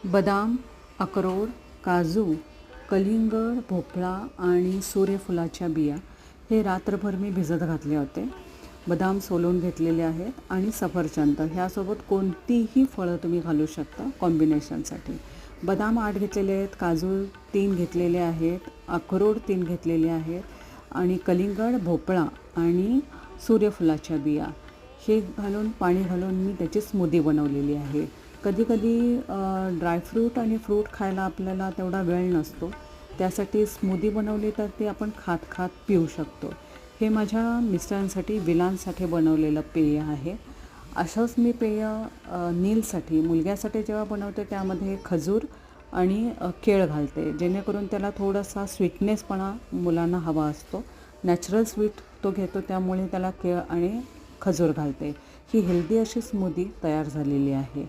बदाम, अक्रोड, काजू, कलिंगड, भोपळा आणि सूर्यफुलाच्या बिया हे रात्रभर मी भिजत घातले होते. बदाम सोलून घेतलेले आहेत आणि सफरचंद ह्यासोबत कोणतीही फळं तुम्ही घालू शकता कॉम्बिनेशनसाठी. बदाम 8 घेतलेले आहेत, काजू 3 घेतलेले आहेत, अक्रोड 3 घेतलेले आहेत आणि कलिंगड, भोपळा आणि सूर्यफुलाच्या बिया हे घालून पाणी घालून मी त्याची स्मूदी बनवलेली आहे. कधीकधी ड्रायफ्रूट आणि फ्रूट खायला आपल्याला तेवढा वेळ नसतो, त्यासाठी स्मूदी बनवली तर ती आपण खात खात पिऊ शकतो. हे माझ्या मिस्टरांसाठी विलांसाठी बनवलेलं पेय आहे. असंच मी पेय नीलसाठी मुलग्यासाठी जेव्हा बनवते त्यामध्ये खजूर आणि केळ घालते, जेणेकरून त्याला थोडासा स्वीटनेसपणा मुलांना हवा असतो. नॅचरल स्वीट तो घेतो, त्यामुळे त्याला केळ आणि खजूर घालते. ही हेल्दी अशी स्मूदी तयार झालेली आहे.